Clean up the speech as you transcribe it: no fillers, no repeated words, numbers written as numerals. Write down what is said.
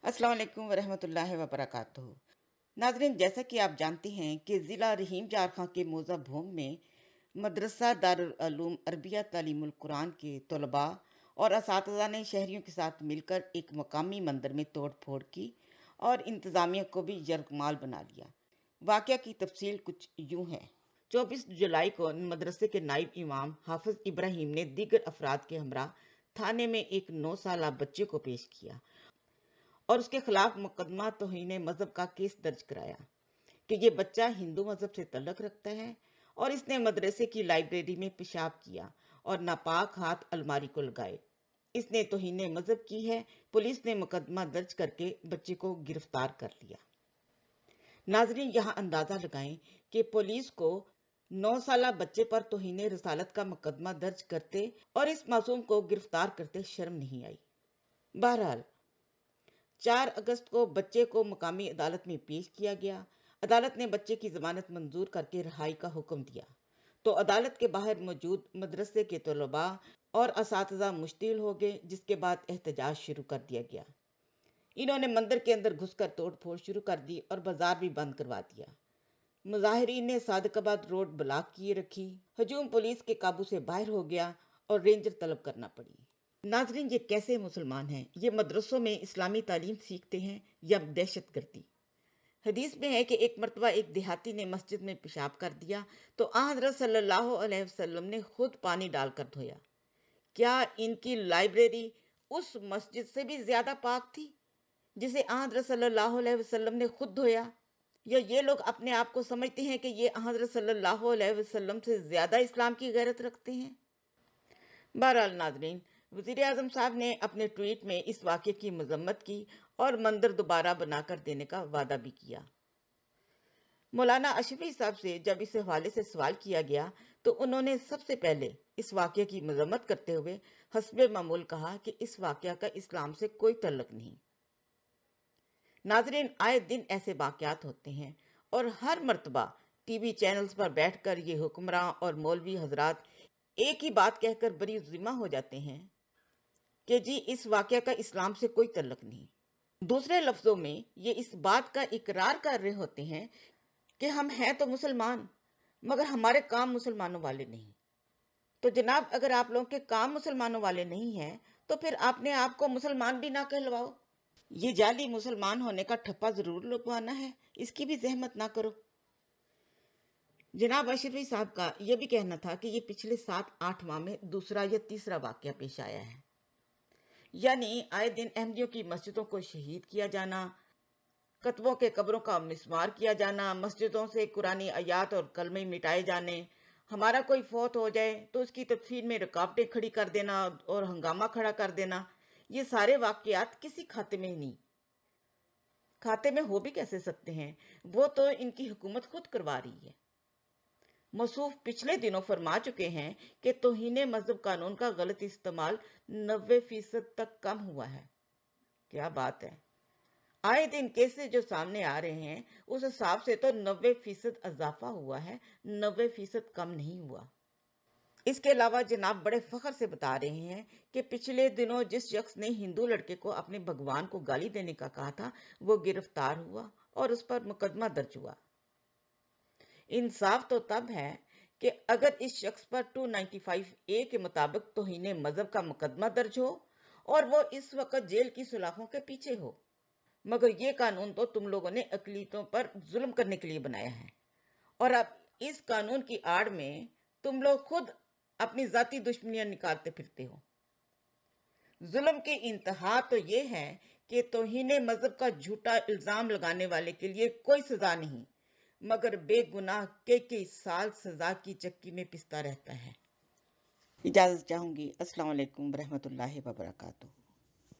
अस्सलाम वालेकुम वरहमतुल्लाहि वबरकातुहू। नाज़रीन, जैसा कि आप जानते हैं कि ज़िला रहीम जार खां के मौज़ा भूम में मदरसा दारुल उलूम अरबिया तालीमुल कुरान के तलबा और असातिज़ा ने शहरियों के साथ मिलकर एक मकामी मंदिर में तोड़ फोड़ की और इंतज़ामिया को भी यरगमाल बना लिया। वाक़या की तफसील कुछ यूँ है। 24 जुलाई को मदरसे के नाइब इमाम हाफिज इब्राहिम ने दीगर अफराद के हमरा थाने में एक 9 साला बच्चे को पेश किया और उसके खिलाफ मुकदमा तौहीन मजहब का केस दर्ज कराया कि ये बच्चा हिंदू मजहब से तल्लुक रखता है और इसने मदरसे की लाइब्रेरी में पेशाब किया और नापाक हाथ अलमारी को लगाए। इसने तौहीन मजहब की है। पुलिस ने मुकदमा दर्ज करके बच्चे को गिरफ्तार कर लिया। नाजरीन, यहाँ अंदाजा लगाएं कि पुलिस को 9 साला बच्चे पर तौहीन रसालत का मुकदमा दर्ज करते और इस मासूम को गिरफ्तार करते शर्म नहीं आई। बहरहाल 4 अगस्त को बच्चे को मकामी अदालत में पेश किया गया। अदालत ने बच्चे की जमानत मंजूर करके रिहाई का हुक्म दिया तो अदालत के बाहर मौजूद मदरसे के तलबा और असातिज़ा मुश्तिल हो गए, जिसके बाद एहतजाज शुरू कर दिया गया। इन्होंने मंदिर के अंदर घुसकर तोड़ फोड़ शुरू कर दी और बाजार भी बंद करवा दिया। मुजाहिरीन ने सादकाबाद रोड ब्लॉक किए रखी। हजूम पुलिस के काबू से बाहर हो गया और रेंजर तलब करना पड़ी। नाजरीन, ये कैसे मुसलमान हैं? ये मदरसों में इस्लामी तालीम सीखते हैं या दहशत गर्दी? हदीस में है कि एक मरतबा एक देहाती ने मस्जिद में पेशाब कर दिया तो हज़रत सल्लल्लाहु अलैहि वसल्लम ने खुद पानी डालकर धोया। क्या इनकी लाइब्रेरी उस मस्जिद से भी ज्यादा पाक थी जिसे हज़रत सल्लल्लाहु अलैहि वसल्लम ने खुद धोया? या ये लोग अपने आप को समझते हैं कि ये हज़रत सल्लल्लाहु अलैहि वसल्लम से ज्यादा इस्लाम की गैरत रखते हैं? बहरहाल नाजरीन, वज़ीर आज़म साहब ने अपने ट्वीट में इस वाक़े की मजम्मत की और मंदिर दोबारा बनाकर देने का वादा भी किया। मौलाना अशरफी साहब से जब इस हवाले से सवाल किया गया तो उन्होंने सबसे पहले इस वाक़े की मजम्मत करते हुए हस्बे मामूल कहा कि इस वाक़या का इस्लाम से कोई तल्लुक नहीं। नाजरीन, आए दिन ऐसे वाक़यात होते हैं और हर मर्तबा टीवी चैनल्स पर बैठकर ये हुक्मरान और मौलवी हजरात एक ही बात कहकर बरी जिम्मा हो जाते हैं कि जी इस वाक़या का इस्लाम से कोई तल्लुक नहीं। दूसरे लफ्जों में ये इस बात का इकरार कर रहे होते हैं कि हम हैं तो मुसलमान मगर हमारे काम मुसलमानों वाले नहीं। तो जनाब, अगर आप लोगों के काम मुसलमानों वाले नहीं हैं तो फिर आपने आप को मुसलमान भी ना कहलवाओ। ये जाली मुसलमान होने का ठप्पा जरूर लगवाना है, इसकी भी जहमत ना करो। जनाब अशरफी साहब का यह भी कहना था कि ये पिछले 7-8 माह में दूसरा या तीसरा वाकया पेश आया है। यानी आए दिन अहमदियों की मस्जिदों को शहीद किया जाना, कतबों के कब्रों का मिस्मार किया जाना, मस्जिदों से कुरानी आयात और कलमे मिटाए जाने, हमारा कोई फौत हो जाए तो उसकी तदफीन में रुकावटें खड़ी कर देना और हंगामा खड़ा कर देना, ये सारे वाकयात किसी खाते में नहीं। खाते में हो भी कैसे सकते हैं? वो तो इनकी हुकूमत खुद करवा रही है। मसूफ पिछले दिनों फरमा चुके हैं कि तौहीन मजहब कानून का गलत इस्तेमाल 90% तक कम हुआ है। क्या बात है! आए दिन केसेस जो सामने आ रहे हैं उस हिसाब से तो 90% इजाफा हुआ है, 90% कम नहीं हुआ। इसके अलावा जनाब बड़े फख्र से बता रहे हैं कि पिछले दिनों जिस शख्स ने हिंदू लड़के को अपने भगवान को गाली देने का कहा था वो गिरफ्तार हुआ और उस पर मुकदमा दर्ज हुआ। इंसाफ तो तब है कि अगर इस शख्स पर 295A के मुताबिक तौहीन मजहब का मुकदमा दर्ज हो और वो इस वक्त जेल की सलाखों के पीछे हो। मगर ये कानून तो तुम लोगों ने अकलीतों पर जुल्म करने के लिए बनाया है और अब इस कानून की आड़ में तुम लोग खुद अपनी जाती दुश्मनियां निकालते फिरते हो। जुल्म की इंतहा तो ये है कि तौहीन मजहब का झूठा इल्जाम लगाने वाले के लिए कोई सजा नहीं मगर बेगुनाह कई साल सजा की चक्की में पिसता रहता है। इजाजत चाहूंगी। अस्सलाम वालेकुम रहमतुल्लाहि व बरकातुहू।